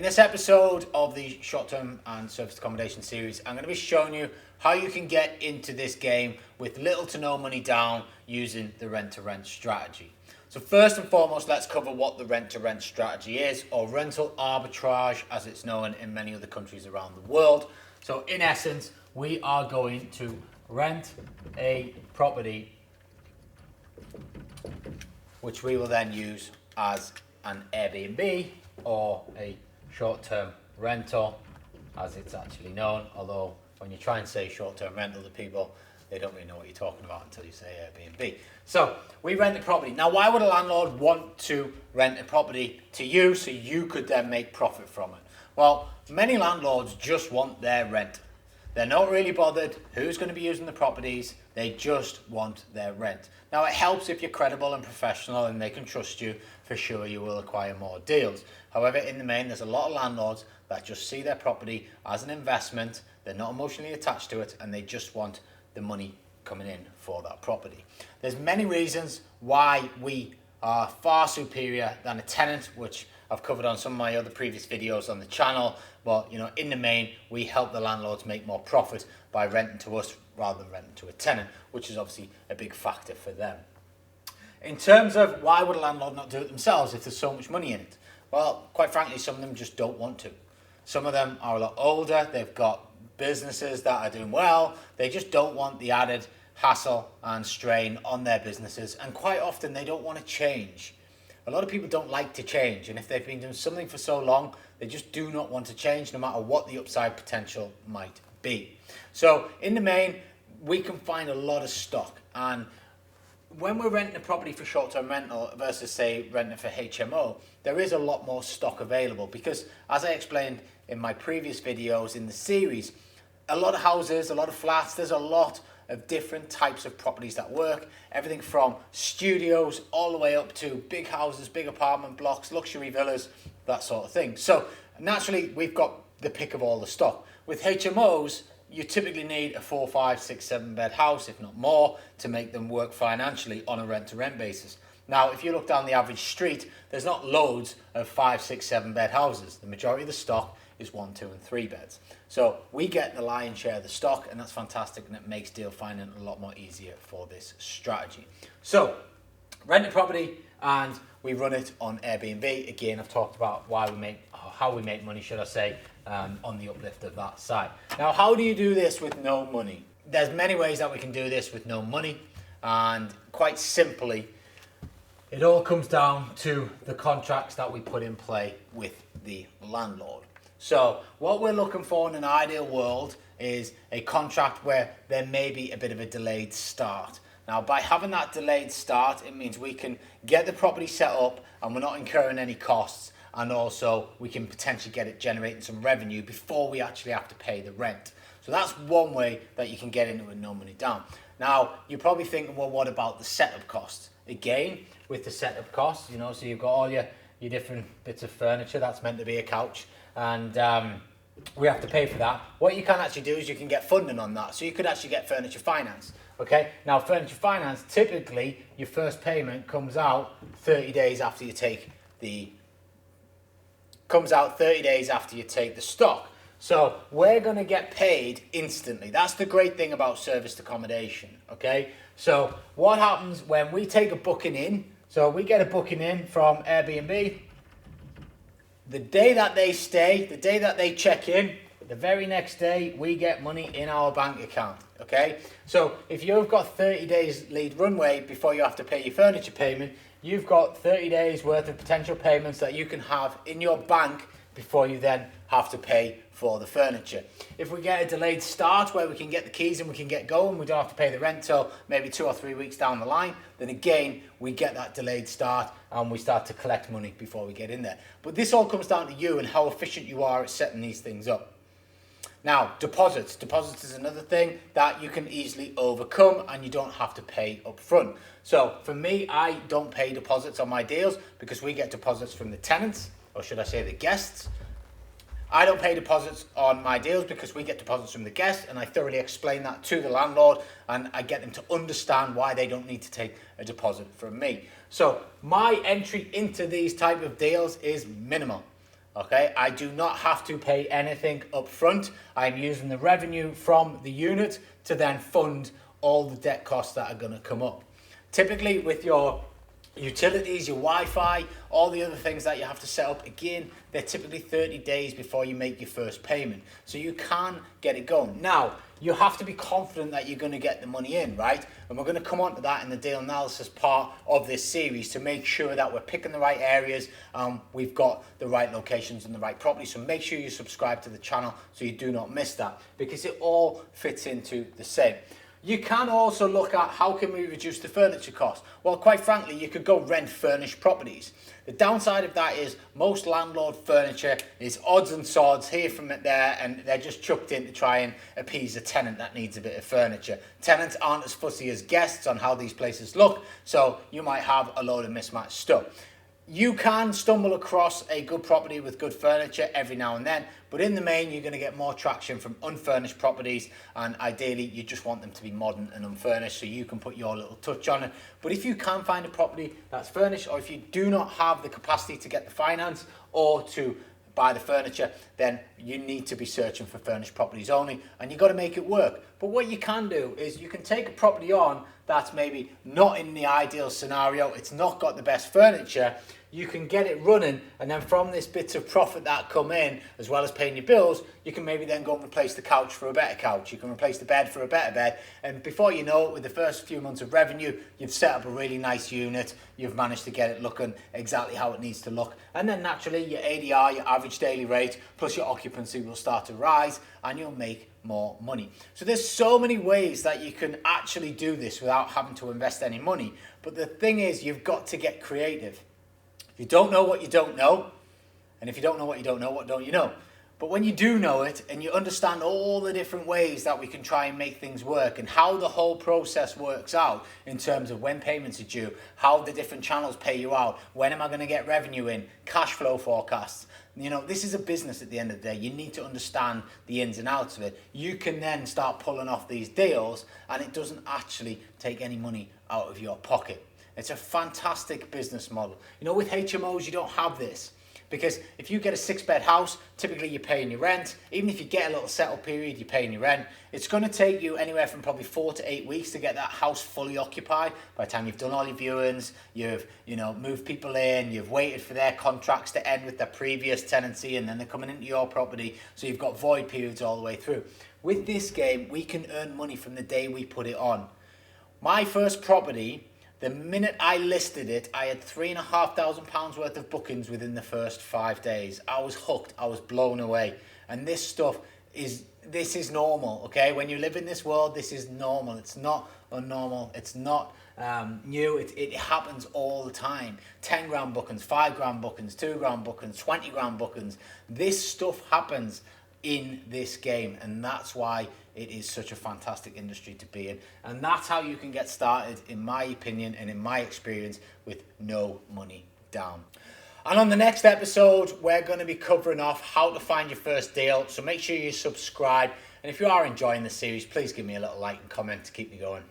In this episode of the short-term and service accommodation series, I'm going to be showing you how you can get into this game with little to no money down using the rent-to-rent strategy. So first and foremost, let's cover what the rent-to-rent strategy is, or rental arbitrage as it's known in many other countries around the world. So in essence, we are going to rent a property which we will then use as an Airbnb or a short-term rental as it's actually known, although when you try and say short-term rental to people, they don't really know what you're talking about until you say Airbnb. So we rent a property. Now, why would a landlord want to rent a property to you so you could then make profit from it? Well, many landlords just want their rent. They're not really bothered who's going to be using the properties. They just want their rent. Now, it helps if you're credible and professional and they can trust you. For sure, you will acquire more deals. However, in the main, there's a lot of landlords that just see their property as an investment. They're not emotionally attached to it and they just want the money coming in for that property. There's many reasons why we are far superior than a tenant, which I've covered on some of my other previous videos on the channel. But in the main, we help the landlords make more profit by renting to us rather than renting to a tenant, which is obviously a big factor for them. In terms of why would a landlord not do it themselves if there's so much money in it? Well, quite frankly, some of them just don't want to. Some of them are a lot older. They've got businesses that are doing well. They just don't want the added hassle and strain on their businesses. And quite often they don't want to change. A lot of people don't like to change. And if they've been doing something for so long, they just do not want to change no matter what the upside potential might be. So in the main, we can find a lot of stock. And when we're renting a property for short-term rental versus, say, renting for HMO, there is a lot more stock available because, as I explained in my previous videos in the series, a lot of houses, a lot of flats, there's a lot of different types of properties that work. Everything from studios all the way up to big houses, big apartment blocks, luxury villas, that sort of thing. So naturally, we've got the pick of all the stock. With HMOs, you typically need a 4, 5, 6, 7 bed house, if not more, to make them work financially on a rent-to-rent basis. Now, if you look down the average street, there's not loads of 5, 6, 7 bed houses. The majority of the stock is 1, 2, and 3 beds. So we get the lion's share of the stock, and that's fantastic, and it makes deal finding a lot more easier for this strategy. So rent a property, and we run it on Airbnb. Again, I've talked about how we make money, should I say, on the uplift of that side. Now, how do you do this with no money? There's many ways that we can do this with no money, and quite simply, it all comes down to the contracts that we put in play with the landlord. So what we're looking for in an ideal world is a contract where there may be a bit of a delayed start. Now, by having that delayed start, it means we can get the property set up and we're not incurring any costs, and also we can potentially get it generating some revenue before we actually have to pay the rent. So that's one way that you can get into it no money down. Now, you're probably thinking, well, what about the setup costs? Again, with the setup costs, so you've got all your different bits of furniture. That's meant to be a couch, and we have to pay for that. What you can actually do is you can get funding on that. So you could actually get furniture finance. Okay, now furniture finance, typically your first payment comes out 30 days after you take the stock. So we're going to get paid instantly. That's the great thing about serviced accommodation. Okay, so what happens when we take a booking in? So we get a booking in from Airbnb. The day that they stay, the day that they check in, the very next day, we get money in our bank account, okay? So if you've got 30 days lead runway before you have to pay your furniture payment, you've got 30 days worth of potential payments that you can have in your bank before you then have to pay for the furniture. If we get a delayed start where we can get the keys and we can get going, we don't have to pay the rent till maybe 2 or 3 weeks down the line, then again, we get that delayed start and we start to collect money before we get in there. But this all comes down to you and how efficient you are at setting these things up. Now, deposits. Deposits is another thing that you can easily overcome and you don't have to pay up front. So for me, I don't pay deposits on my deals because we get deposits from the tenants, or should I say the guests. I don't pay deposits on my deals because we get deposits from the guests, and I thoroughly explain that to the landlord and I get them to understand why they don't need to take a deposit from me. So my entry into these type of deals is minimal. Okay, I do not have to pay anything up front. I'm using the revenue from the unit to then fund all the debt costs that are going to come up. Typically with your utilities, your Wi-Fi, all the other things that you have to set up, again, they're typically 30 days before you make your first payment. So you can get it going. Now, you have to be confident that you're going to get the money in, right? And we're going to come on to that in the deal analysis part of this series to make sure that we're picking the right areas, we've got the right locations and the right property. So make sure you subscribe to the channel so you do not miss that, because it all fits into the same. You can also look at how can we reduce the furniture cost. Well, quite frankly, you could go rent furnished properties. The downside of that is most landlord furniture is odds and sods here from it there, and they're just chucked in to try and appease a tenant that needs a bit of furniture. Tenants aren't as fussy as guests on how these places look, so you might have a load of mismatched stuff. You can stumble across a good property with good furniture every now and then, but in the main, you're going to get more traction from unfurnished properties, and ideally, you just want them to be modern and unfurnished so you can put your little touch on it. But if you can find a property that's furnished, or if you do not have the capacity to get the finance or to buy the furniture, then you need to be searching for furnished properties only, and you've got to make it work. But what you can do is you can take a property on that's maybe not in the ideal scenario, it's not got the best furniture, you can get it running, and then from this bits of profit that come in, as well as paying your bills, you can maybe then go and replace the couch for a better couch, you can replace the bed for a better bed, and before you know it, with the first few months of revenue, you've set up a really nice unit, you've managed to get it looking exactly how it needs to look, and then naturally your ADR, your average daily rate, plus your occupancy will start to rise, and you'll make more money. So there's so many ways that you can actually do this without having to invest any money, but the thing is, you've got to get creative. If you don't know what you don't know, and if you don't know what you don't know, what don't you know? But when you do know it and you understand all the different ways that we can try and make things work and how the whole process works out in terms of when payments are due, how the different channels pay you out, when am I going to get revenue in, cash flow forecasts. You know, this is a business at the end of the day. You need to understand the ins and outs of it. You can then start pulling off these deals and it doesn't actually take any money out of your pocket. It's a fantastic business model. You know, with HMOs, you don't have this. Because if you get a 6-bed house, typically you're paying your rent. Even if you get a little settle period, you're paying your rent. It's going to take you anywhere from probably 4 to 8 weeks to get that house fully occupied. By the time you've done all your viewings, you've moved people in, you've waited for their contracts to end with their previous tenancy, and then they're coming into your property. So you've got void periods all the way through. With this game, we can earn money from the day we put it on. My first property, the minute I listed it, I had £3,500 worth of bookings within the first 5 days. I was hooked. I was blown away. And this stuff is normal, okay? When you live in this world, this is normal. It's not unnormal. It's not new. It happens all the time. 10 grand bookings, 5 grand bookings, 2 grand bookings, 20 grand bookings. This stuff happens in this game, and that's why it is such a fantastic industry to be in, and that's how you can get started, in my opinion and in my experience, with no money down. And on the next episode, we're going to be covering off how to find your first deal, so make sure you subscribe, and if you are enjoying the series, please give me a little like and comment to keep me going.